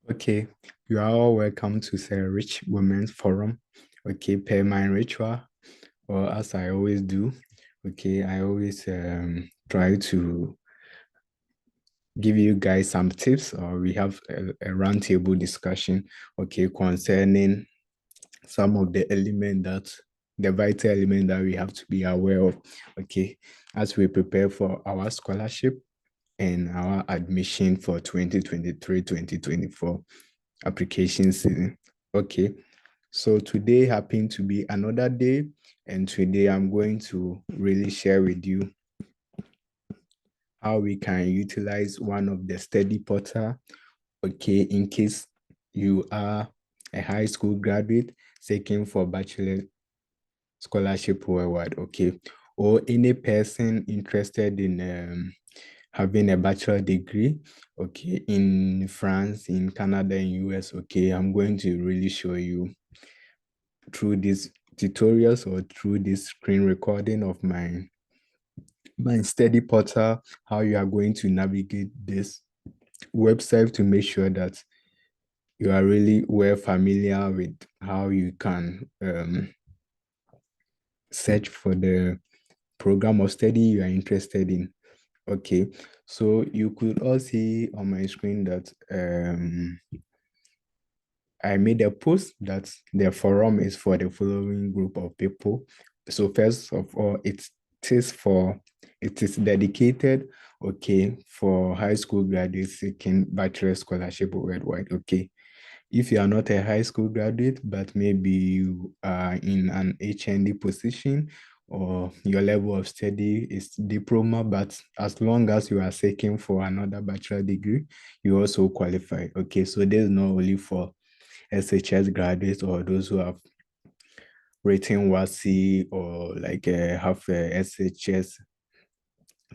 Okay, you are all welcome to the Rich Women's Forum. Okay, per my ritual, or as I always do, okay, I always try to give you guys some tips, or we have a roundtable discussion, okay, concerning some of the vital element that we have to be aware of, okay, as we prepare for our scholarship and our admission for 2023-2024 application season. Okay, so today happened to be another day, and today I'm going to really share with you how we can utilize one of the study portal, okay, in case you are a high school graduate seeking for bachelor scholarship worldwide, okay, or any person interested in having a bachelor degree, okay, in France, in Canada, in US, okay, I'm going to really show you through these tutorials or through this screen recording of my study portal, how you are going to navigate this website to make sure that you are really well familiar with how you can search for the program of study you are interested in. Okay, so you could all see on my screen that I made a post that the forum is for the following group of people. So first of all, it is dedicated, okay, for high school graduates seeking bachelor scholarship worldwide. Okay. If you are not a high school graduate, but maybe you are in an HND position or your level of study is diploma, but as long as you are seeking for another bachelor degree, you also qualify. Okay, so this is not only for SHS graduates or those who have written WASI or like have a SHS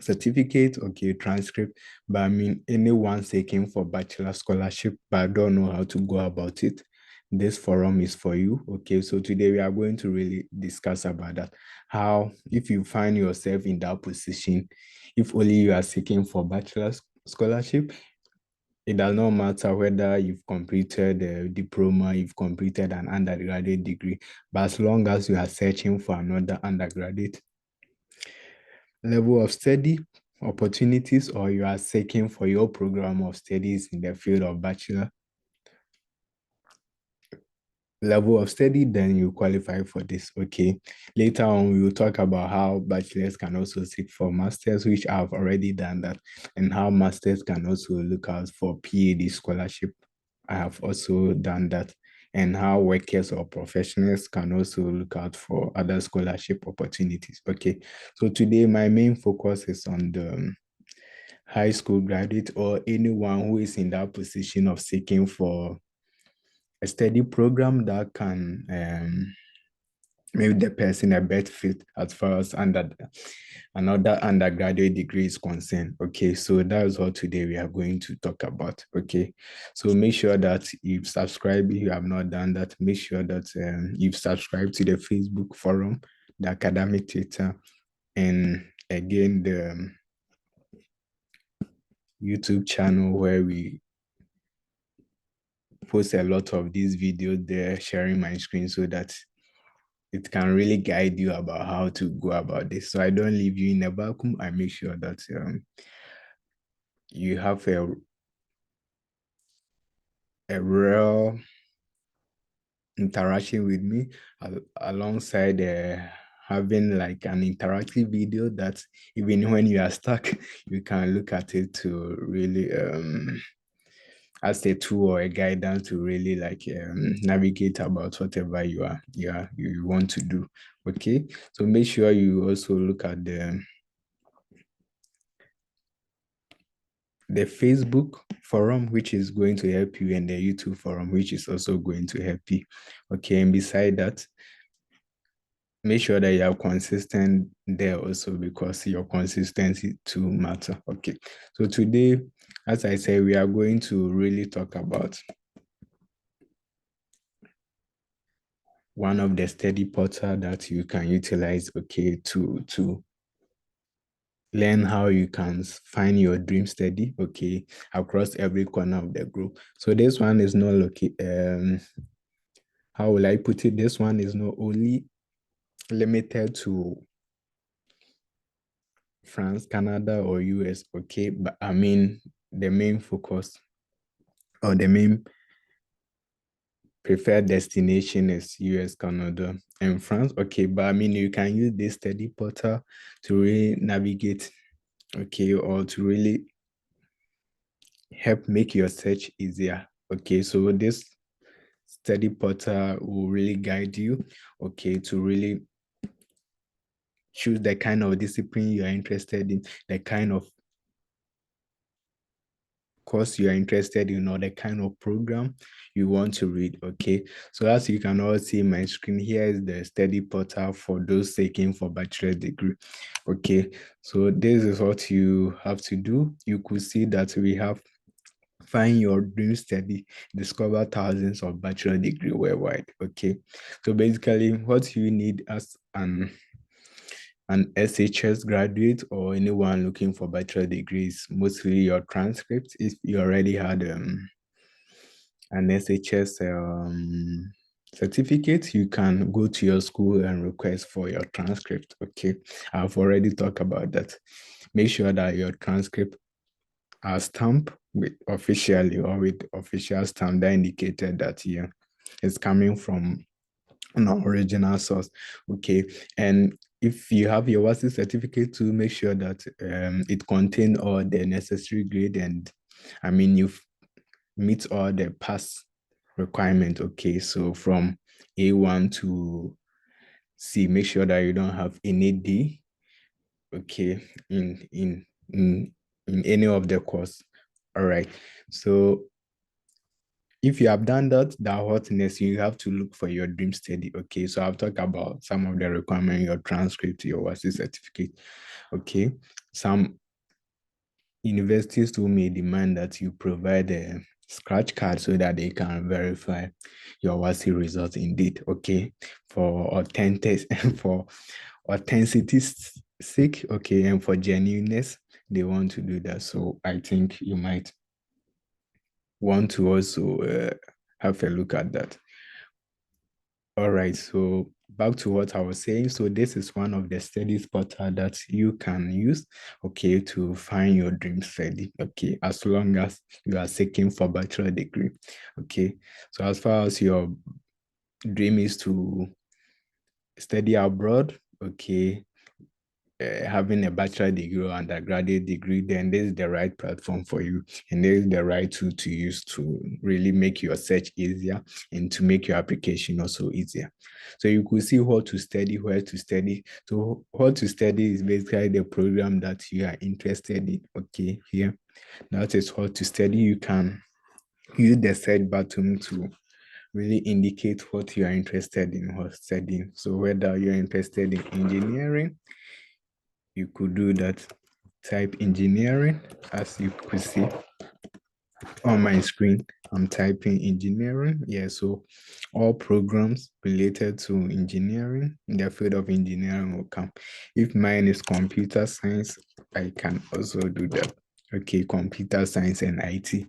certificate, okay, transcript. But I mean, anyone seeking for bachelor scholarship but don't know how to go about it, this forum is for you. Okay, so today we are going to really discuss about that. How, if you find yourself in that position, if only you are seeking for bachelor scholarship, it does not matter whether you've completed a diploma, you've completed an undergraduate degree, but as long as you are searching for another undergraduate level of study opportunities, or you are seeking for your program of studies in the field of bachelor level of study, then you qualify for this. Okay, later on we will talk about how bachelors can also seek for masters, which I've already done that, and how masters can also look out for PhD scholarship. I have also done that, and how workers or professionals can also look out for other scholarship opportunities. Okay, so today my main focus is on the high school graduate or anyone who is in that position of seeking for a study program that can make the person a better fit as far as another undergraduate degree is concerned. Okay, so that is what today we are going to talk about. Okay, so make sure that you've subscribed. If you have not done that, make sure that you've subscribed to the Facebook forum, the academic theater, and again the YouTube channel where we post a lot of these videos there, sharing my screen so that it can really guide you about how to go about this. So I don't leave you in a vacuum. I make sure that you have a real interaction with me alongside having like an interactive video that even when you are stuck, you can look at it to really as a tool or a guidance to really like navigate about whatever you want to do. Okay, so make sure you also look at the Facebook forum, which is going to help you, and the YouTube forum, which is also going to help you. Okay, and beside that, make sure that you are consistent there also, because your consistency too matter. Okay, so today, as I said, we are going to really talk about one of the study portal that you can utilize, okay, to learn how you can find your dream study, okay, across every corner of the group. So this one is not how will I put it? This one is not only limited to France, Canada, or US, okay, but I mean the main focus or the main preferred destination is US, Canada, and France, okay, but I mean you can use this study portal to really navigate, okay, or to really help make your search easier. Okay, so this study portal will really guide you, okay, to really choose the kind of discipline you are interested in, the kind of course you are interested in, or the kind of program you want to read. Okay, so as you can all see my screen, here is the study portal for those seeking for bachelor degree. Okay, so this is what you have to do. You could see that we have find your dream study, discover thousands of bachelor degree worldwide. Okay, so basically what you need as an SHS graduate or anyone looking for bachelor degrees, mostly your transcript. If you already had an SHS certificate, you can go to your school and request for your transcript. Okay, I've already talked about that. Make sure that your transcript are stamped with officially or with official stamp that indicated that yeah, it's coming from an original source. Okay, and if you have your WASI certificate to make sure that it contains all the necessary grade, and I mean you've meet all the pass requirement. Okay, so from A1 to C, make sure that you don't have any D, okay, in any of the course. All right, so if you have done that, that hotness, you have to look for your dream study. Okay, so I've talked about some of the requirements, your transcript, your WASI certificate. Okay, some universities too may demand that you provide a scratch card so that they can verify your WASI results indeed. Okay, for authentic for authenticity's sake, okay, and for genuineness, they want to do that. So I think you might want to also have a look at that. All right, so back to what I was saying. So this is one of the studies portal that you can use, okay, to find your dream study, okay, as long as you are seeking for bachelor degree, okay. So as far as your dream is to study abroad, okay, having a bachelor degree or undergraduate degree, then this is the right platform for you. And this is the right tool to use to really make your search easier and to make your application also easier. So you could see what to study, where to study. So what to study is basically the program that you are interested in. Okay, here. That is what to study. You can use the search button to really indicate what you are interested in or studying. So whether you're interested in engineering, you could do that. Type engineering, as you could see on my screen. I'm typing engineering. Yeah, so all programs related to engineering, in the field of engineering will come. If mine is computer science, I can also do that. Okay, computer science and IT,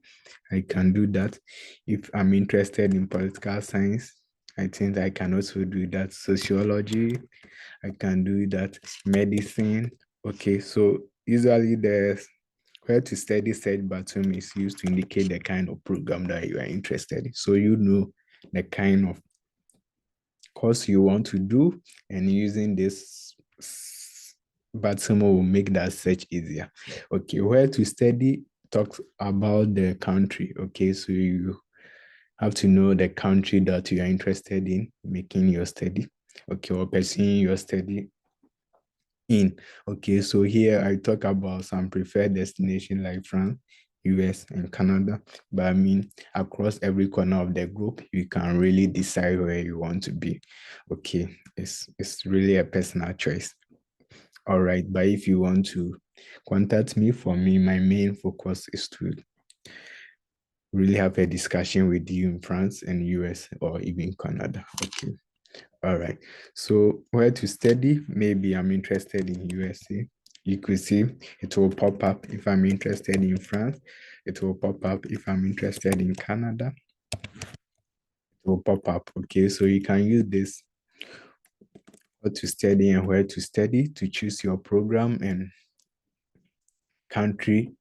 I can do that. If I'm interested in political science, I think I can also do that. Sociology, I can do that. Medicine. Okay, so usually the where to study search button is used to indicate the kind of program that you are interested in. So you know the kind of course you want to do, and using this button will make that search easier. Okay, where to study talks about the country. Okay, so you have to know the country that you are interested in making your study, okay, or pursuing your study in. Okay, so here I talk about some preferred destination like France, US, and Canada. But I mean, across every corner of the group, you can really decide where you want to be. Okay, it's really a personal choice. All right, but if you want to contact me, for me, my main focus is to really have a discussion with you in France and US or even Canada. Okay. All right. So where to study? Maybe I'm interested in USA. you could see it will pop up if I'm interested in France. It will pop up if I'm interested in Canada. It will pop up. Okay, so you can use this what to study and where to study to choose your program and country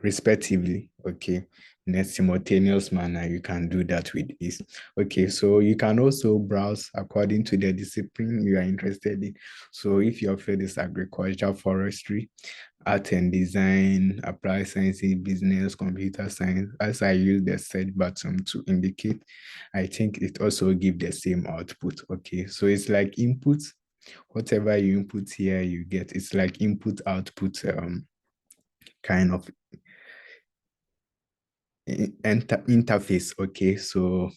respectively. Okay, in a simultaneous manner, you can do that with ease. Okay, so you can also browse according to the discipline you are interested in. So if your field is agriculture, forestry, art and design, applied sciences, business, computer science, as I use the search button to indicate, I think it also gives the same output. Okay, so it's like input. Whatever you input here, you get. It's like input output kind of interface. Okay, so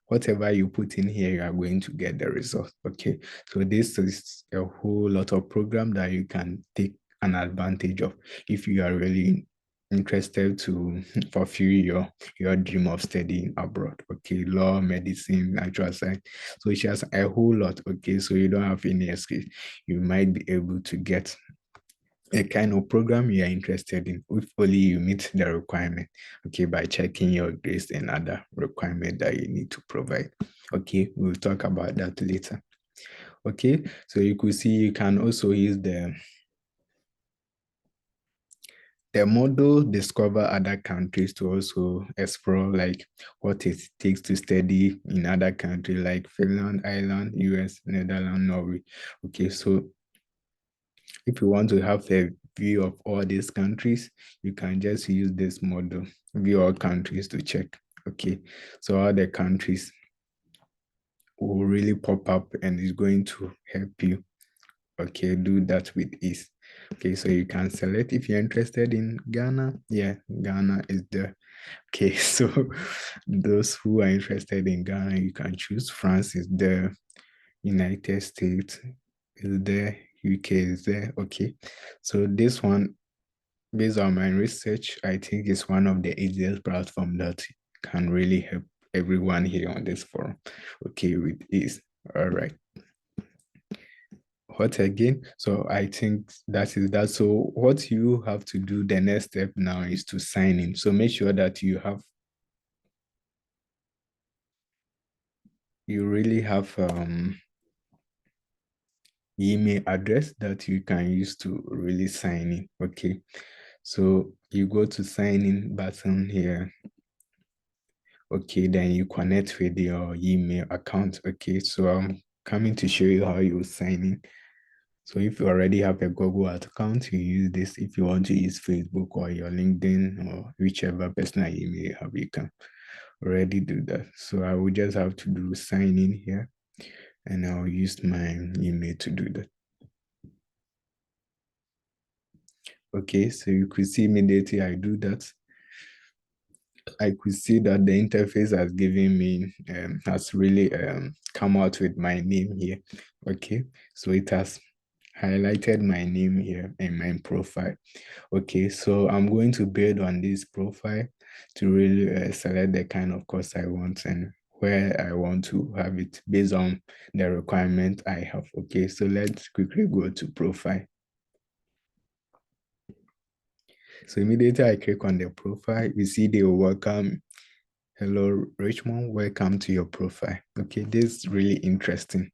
whatever you put in here, you are going to get the result. Okay, so this is a whole lot of program that you can take an advantage of if you are really interested to fulfill your dream of studying abroad. Okay, law, medicine, natural science. So it's just a whole lot. Okay, so you don't have any excuse. You might be able to get a kind of program you are interested in if only you meet the requirement, okay, by checking your grades and other requirement that you need to provide. Okay, we'll talk about that later. Okay, so you could see you can also use the model discover other countries to also explore like what it takes to study in other countries like Finland, Ireland, US, Netherlands, Norway. Okay, so if you want to have a view of all these countries, you can just use this model, view all countries to check. Okay, so all the countries will really pop up and it's going to help you. Okay, do that with ease. Okay, so you can select if you're interested in Ghana. Yeah, Ghana is there. Okay, so those who are interested in Ghana, you can choose. France is there. United States is there. UK is there. Okay, so this one, based on my research, I think it's one of the easiest platform that can really help everyone here on this forum. Okay, with ease. All right. What again? So I think that is that. So what you have to do, the next step now is to sign in. So make sure that you really have email address that you can use to really sign in. Okay. So you go to sign in button here. Okay, then you connect with your email account. Okay, so I'm coming to show you how you sign in. So if you already have a Google account, you use this. If you want to use Facebook or your LinkedIn or whichever personal email you have, you can already do that. So I will just have to do sign in here and I'll use my email to do that. Okay, so you could see immediately I do that. I could see that the interface has given me, has really come out with my name here. Okay, so it has highlighted my name here in my profile. Okay, so I'm going to build on this profile to really select the kind of course I want and where I want to have it based on the requirement I have. Okay, so let's quickly go to profile. So immediately I click on the profile, you see they will welcome. Hello, Richmond. Welcome to your profile. Okay, this is really interesting.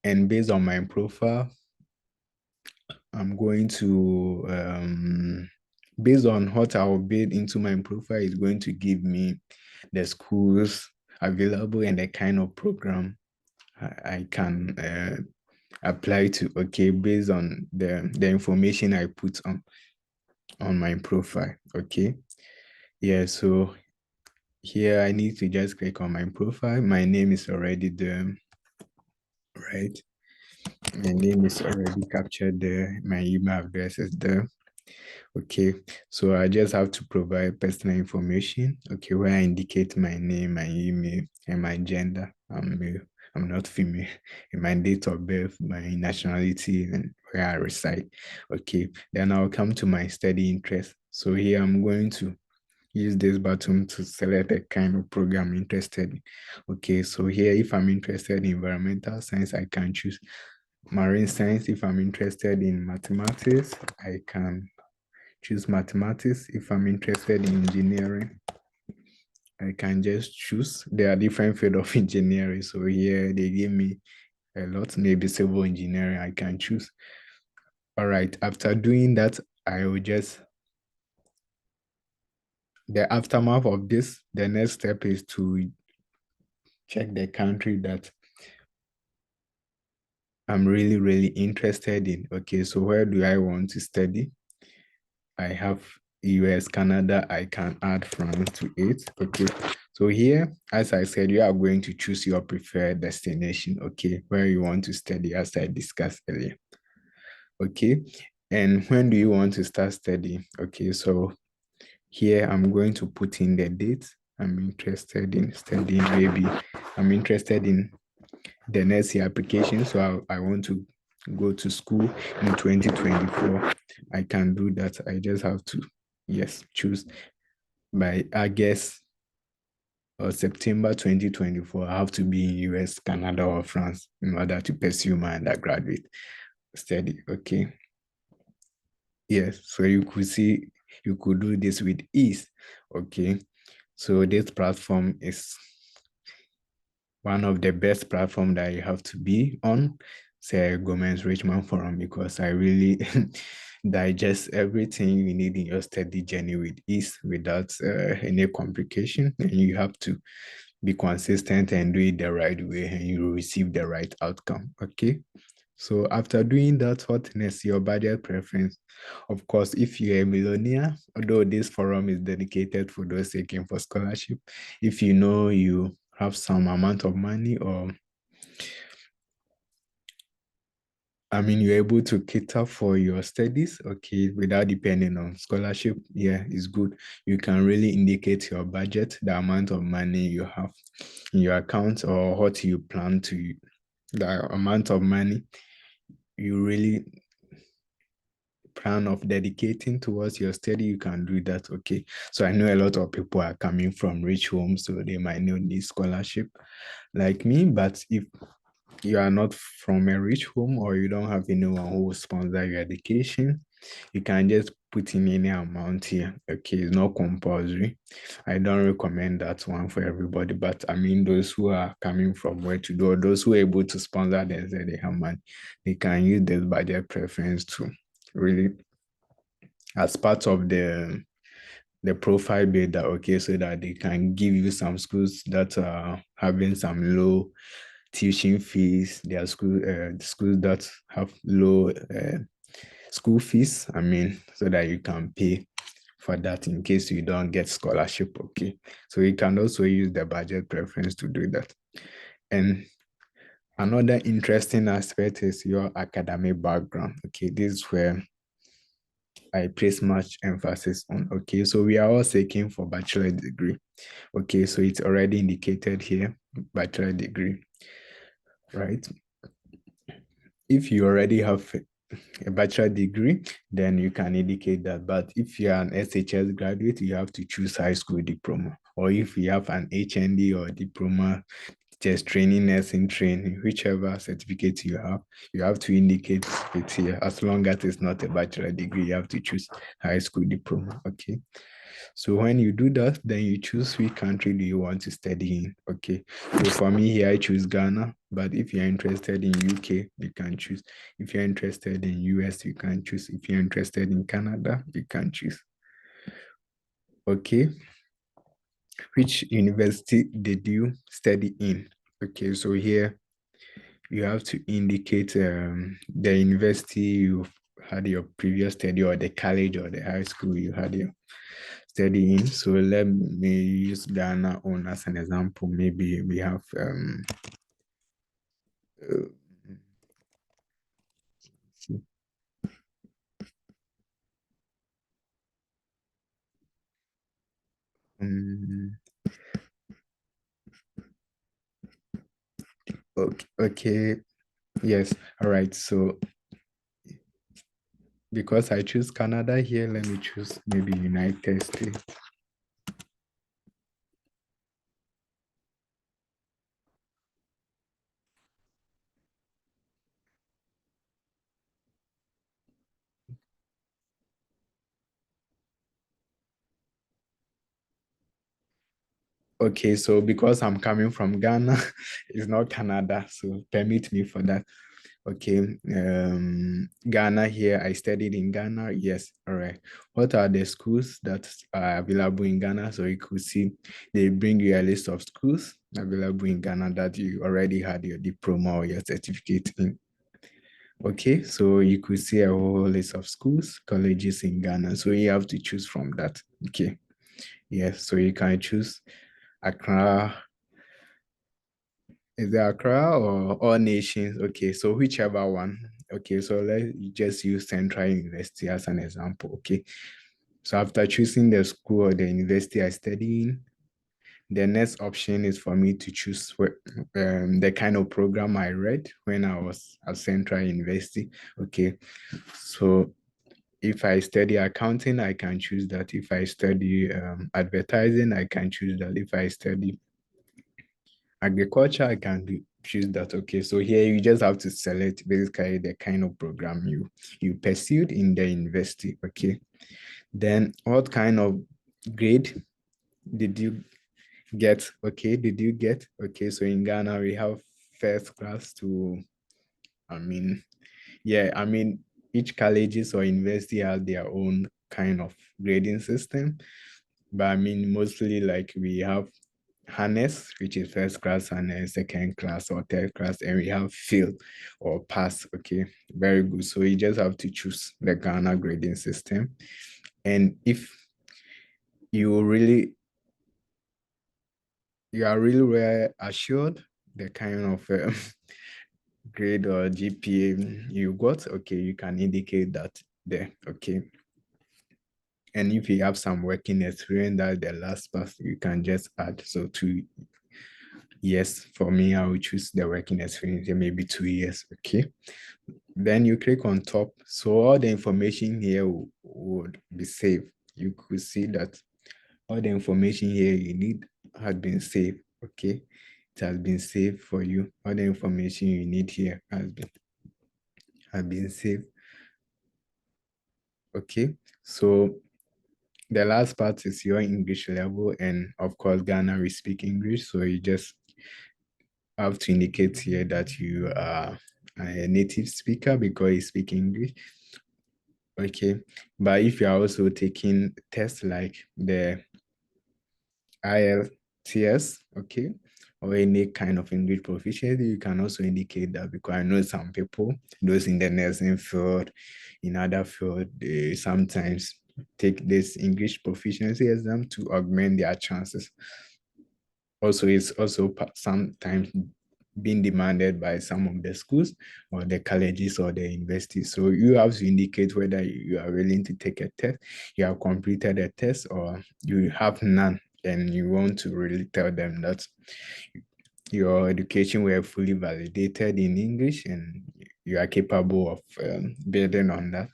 And based on my profile, I'm going to, based on what I will build into my profile, is going to give me the schools available and the kind of program I can apply to. Okay, based on the information I put on my profile. Okay, yeah. So here I need to just click on my profile. My name is already there, right? My name is already captured there. My email address is there. Okay, so I just have to provide personal information. Okay, where I indicate my name, my email, and my gender. I'm male. I'm not female. And my date of birth, my nationality, and where I reside. Okay, then I'll come to my study interest. So here I'm going to use this button to select a kind of program I'm interested in. Okay, so here if I'm interested in environmental science, I can choose Marine science. If I'm interested in mathematics, I can choose mathematics. If I'm interested in engineering, I can just choose. There are different field of engineering. So here they give me a lot, maybe civil engineering, I can choose. All right, after doing that, I will just, the aftermath of this, the next step is to check the country that I'm really, really interested in. Okay, so where do I want to study? I have US, Canada, I can add France to it. Okay, so here, as I said, you are going to choose your preferred destination, okay, where you want to study, as I discussed earlier. Okay, and when do you want to start studying? Okay, so here I'm going to put in the date I'm interested in studying. Maybe I'm interested in the next year application, so I want to go to school in 2024. I can do that. I just have to, yes, choose by August or September 2024. I have to be in US, Canada, or France in order to pursue my undergraduate study. Okay. Yes, so you could see you could do this with ease. Okay, so this platform is one of the best platform that you have to be on, say Gomez Richmond Forum, because I really digest everything you need in your study journey with ease without any complication, and you have to be consistent and do it the right way, and you will receive the right outcome. Okay. So after doing that, what next? Your budget preference. Of course, if you're a millionaire, although this forum is dedicated for those seeking for scholarship, if you know you have some amount of money, or I mean you're able to cater for your studies, okay, without depending on scholarship, yeah, it's good. You can really indicate your budget, the amount of money you have in your account, or what you plan to, the amount of money you really plan of dedicating towards your study, you can do that. Okay. So I know a lot of people are coming from rich homes, so they might not need scholarship like me. But if you are not from a rich home, or you don't have anyone who will sponsor your education, you can just put in any amount here. Okay, it's not compulsory. I don't recommend that one for everybody, but I mean those who are coming from where to do, or those who are able to sponsor themselves, they have money, they can use this budget preference to really as part of the profile builder, okay, so that they can give you some schools that are having some low tuition fees. There are schools that have low school fees. I mean, so that you can pay for that in case you don't get scholarship. Okay, so you can also use the budget preference to do that. And another interesting aspect is your academic background. Okay, this is where I place much emphasis on. Okay, so we are all seeking for bachelor degree. Okay, so it's already indicated here, bachelor degree, right? If you already have a bachelor degree, then you can indicate that. But if you are an SHS graduate, you have to choose high school diploma. Or if you have an HND or diploma, just training, nursing training, whichever certificate you have to indicate it here. As long as it's not a bachelor degree, you have to choose high school diploma. Okay. So when you do that, then you choose which country do you want to study in. Okay. So for me here, I choose Ghana. But if you're interested in UK, you can choose. If you're interested in US, you can choose. If you're interested in Canada, you can choose. Okay. Which university did you study in? Okay, so here you have to indicate the university you had your previous study, or the college or the high school you had your study in. So let me use Ghana on as an example. Maybe we have uh, um, okay, okay, yes, all right. So because I choose Canada here, let me choose maybe United States. Okay, so because I'm coming from Ghana, it's not Canada, so permit me for that. Okay, Ghana here, I studied in Ghana. Yes, all right. What are the schools that are available in Ghana? So you could see they bring you a list of schools available in Ghana that you already had your diploma or your certificate in. Okay, so you could see a whole list of schools, colleges in Ghana. So you have to choose from that. Okay, yes, so you can choose Accra. Is it Accra or All Nations? Okay, so whichever one. Okay, so let's just use Central University as an example. Okay, so after choosing the school or the university I study in, the next option is for me to choose the kind of program I read when I was at Central University. Okay, so if I study accounting, I can choose that. If I study advertising, I can choose that. If I study agriculture, I can choose that. Okay, so here you just have to select basically the kind of program you pursued in the university. Okay, then what kind of grade did you get? Okay, did you get? Okay, so in Ghana we have first class to, I mean, yeah, I mean, each colleges or university have their own kind of grading system, but I mean mostly like we have harness, which is first class, and then second class or third class, and we have fail or pass. Okay, very good. So you just have to choose the Ghana grading system. And if you really you are really well assured the kind of grade or GPA you got, okay, you can indicate that there. Okay. And if you have some working experience, that the last part you can just add. So 2 years for me, I will choose the working experience, maybe 2 years. Okay. Then you click on top. So all the information here would be saved. You could see that all the information here you need has been saved. Okay. It has been saved for you. All the information you need here has been saved. Okay. So the last part is your English level. And of course, Ghana, we speak English. So you just have to indicate here that you are a native speaker because you speak English. Okay. But if you are also taking tests like the IELTS, okay, or any kind of English proficiency, you can also indicate that because I know some people, those in the nursing field, in other field, they sometimes take this English proficiency exam to augment their chances. Also, it's also sometimes being demanded by some of the schools or the colleges or the universities. So you have to indicate whether you are willing to take a test, you have completed a test, or you have none, and you want to really tell them that your education were fully validated in English and you are capable of building on that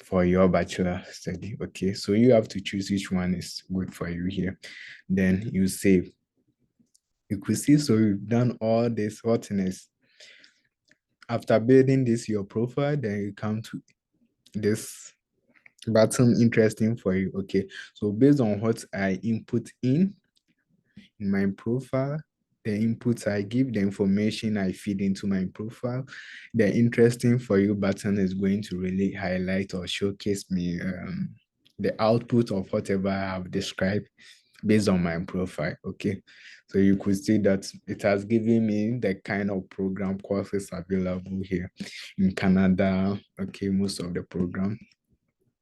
for your bachelor study. Okay, so you have to choose which one is good for you here. Then you save. You could see, so you've done all this hotness. After building this your profile, then you come to this button interesting for you. Okay, so based on what I input in my profile, the inputs I give, the information I feed into my profile, the interesting for you button is going to really highlight or showcase me the output of whatever I have described based on my profile. Okay, so you could see that it has given me the kind of program courses available here in Canada. Okay, most of the program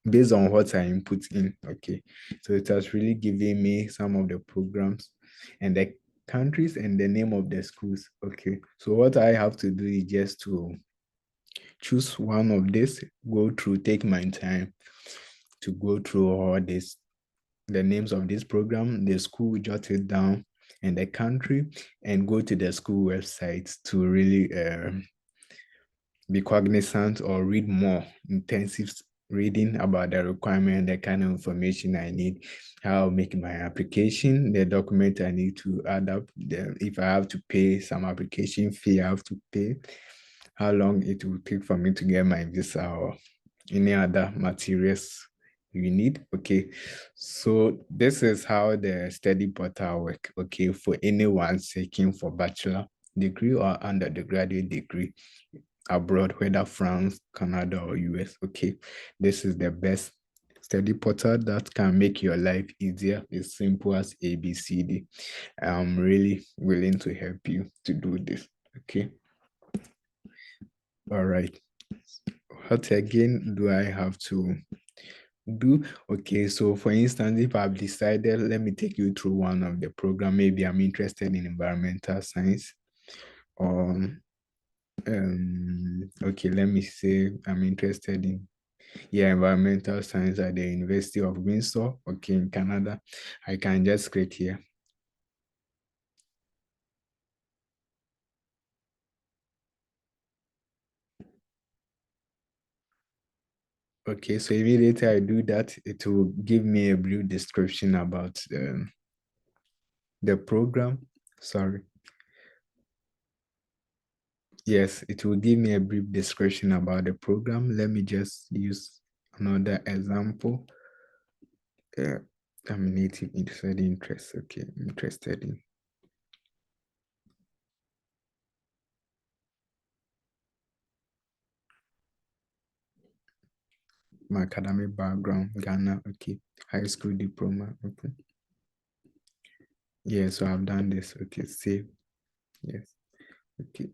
based on what I input in. Okay, so it has really given me some of the programs and the countries and the name of the schools. Okay, so what I have to do is just to choose one of this, go through, take my time to go through all this, the names of this program, the school, jot it down, and the country, and go to the school website to really be cognizant or read more intensive reading about the requirement, the kind of information I need, how I'll make my application, the document I need to add up, if I have to pay some application fee, I have to pay, how long it will take for me to get my visa or any other materials you need. Okay, so this is how the study portal work. Okay, for anyone seeking for bachelor degree or undergraduate degree abroad, whether France, Canada, or US. Okay, this is the best study portal that can make your life easier. It's simple as ABCD. I'm really willing to help you to do this. Okay, all right. What again do I have to do? Okay, so for instance, if I've decided, let me take you through one of the program. Maybe I'm interested in environmental science, or okay, let me say I'm interested in, yeah, environmental science at the University of Windsor, okay, in Canada. I can just click here. Okay, so immediately I do that, it will give me a brief description about the program. Sorry. Yes, it will give me a brief description about the program. Let me just use another example. Uh, I'm native interested interest. Okay, interested in my academic background, Ghana. Okay, high school diploma. Okay, yeah. So I've done this. Okay, save. Yes. Okay.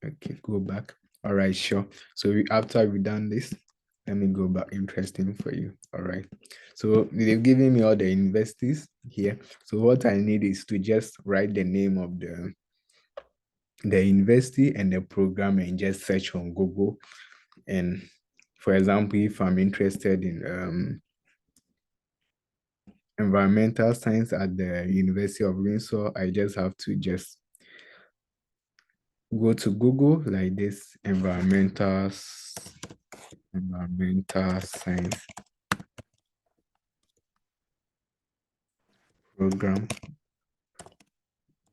Okay, go back. All right, sure. So after we done this, let me go back. Interesting for you. All right. So they've given me all the universities here. So what I need is to just write the name of the university and the program and just search on Google. And for example, if I'm interested in environmental science at the University of Windsor, I just have to just go to Google like this, environmental science program,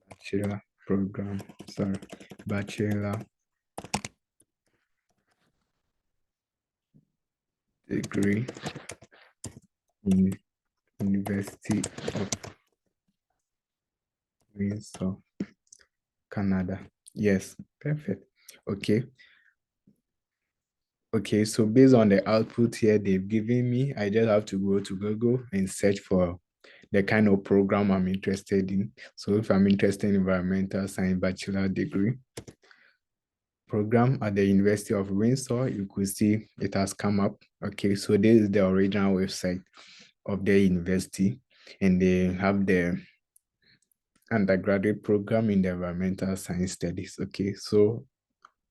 bachelor program, sorry, bachelor degree in University of Windsor, Canada. Yes, perfect. Okay. Okay, so based on the output here they've given me, I just have to go to Google and search for the kind of program I'm interested in. So if I'm interested in environmental science bachelor degree program at the University of Windsor, you could see it has come up. Okay, so this is the original website of the university, and they have the undergraduate program in the environmental science studies. Okay, so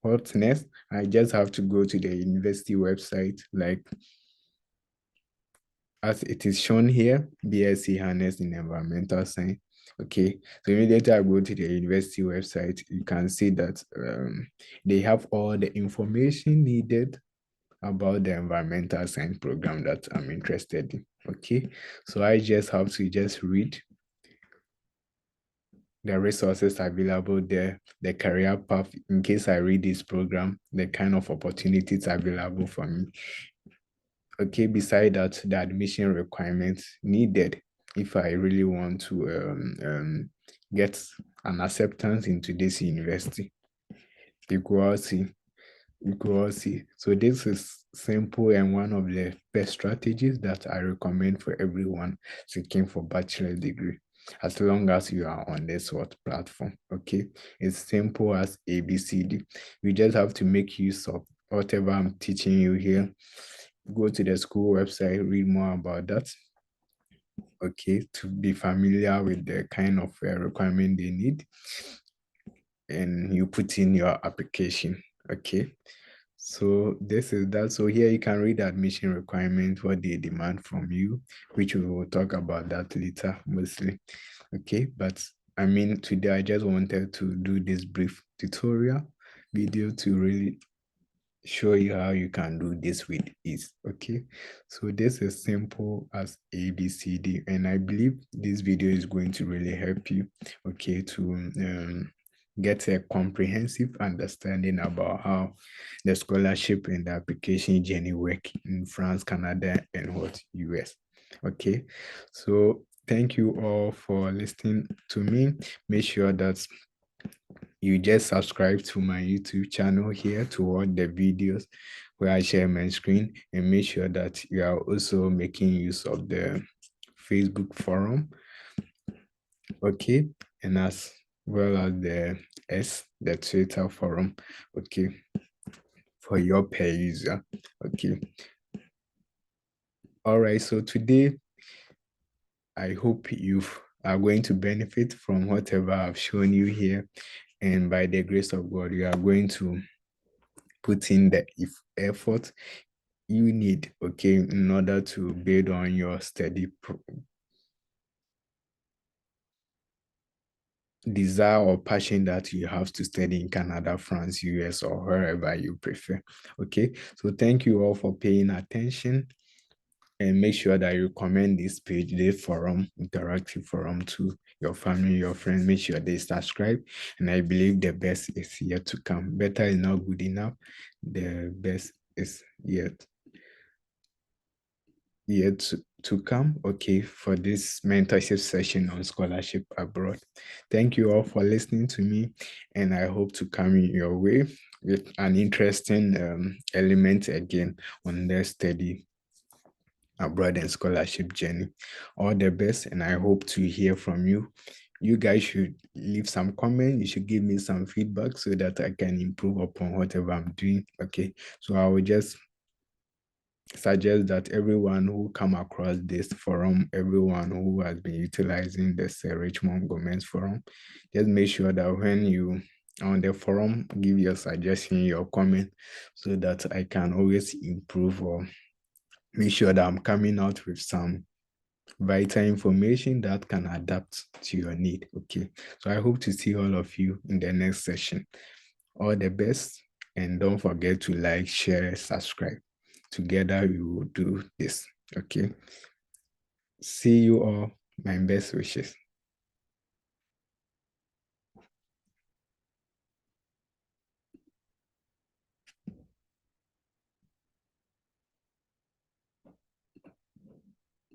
what's next? I just have to go to the university website, like as it is shown here, BSc Harness in Environmental Science. Okay, so immediately I go to the university website, you can see that they have all the information needed about the environmental science program that I'm interested in. Okay, so I just have to just read the resources available there, the career path, in case I read this program, the kind of opportunities available for me. Okay, beside that, the admission requirements needed if I really want to get an acceptance into this university. Equality, equality. So this is simple and one of the best strategies that I recommend for everyone seeking for bachelor degree, as long as you are on this what platform. Okay, it's simple as ABCD. You just have to make use of whatever I'm teaching you here. Go to the school website, read more about that. Okay, to be familiar with the kind of requirement they need, and you put in your application. Okay, so this is that. So here you can read the admission requirement, what they demand from you, which we will talk about that later mostly. Okay, but I mean, today I just wanted to do this brief tutorial video to really show you how you can do this with ease. Okay, so this is simple as ABCD, and I believe this video is going to really help you, okay, to get a comprehensive understanding about how the scholarship and the application journey work in France, Canada, and what US. Okay, so thank you all for listening to me. Make sure that you just subscribe to my YouTube channel here to watch the videos where I share my screen, and make sure that you are also making use of the Facebook forum, okay, and as well as the Twitter forum, okay, for your per user, okay. All right, so today I hope you are going to benefit from whatever I've shown you here, and by the grace of God, you are going to put in the effort you need, okay, in order to build on your study desire or passion that you have to study in Canada, France, US, or wherever you prefer. Okay, so thank you all for paying attention, and make sure that you comment this page, the forum, interactive forum, to your family, your friends. Make sure they subscribe, and I believe the best is yet to come. Better is not good enough. The best is yet to come, okay, for this mentorship session on scholarship abroad. Thank you all for listening to me, and I hope to come in your way with an interesting element again on their study abroad and scholarship journey. All the best, and I hope to hear from you. You guys should leave some comment. You should give me some feedback so that I can improve upon whatever I'm doing. Okay, so I will just suggest that everyone who come across this forum, everyone who has been utilizing this Richmond Gomez forum, just make sure that when you on the forum, give your suggestion, your comment, so that I can always improve or make sure that I'm coming out with some vital information that can adapt to your need. Okay, so I hope to see all of you in the next session. All the best, and don't forget to like, share, subscribe. Together we will do this. Okay, see you all. My best wishes.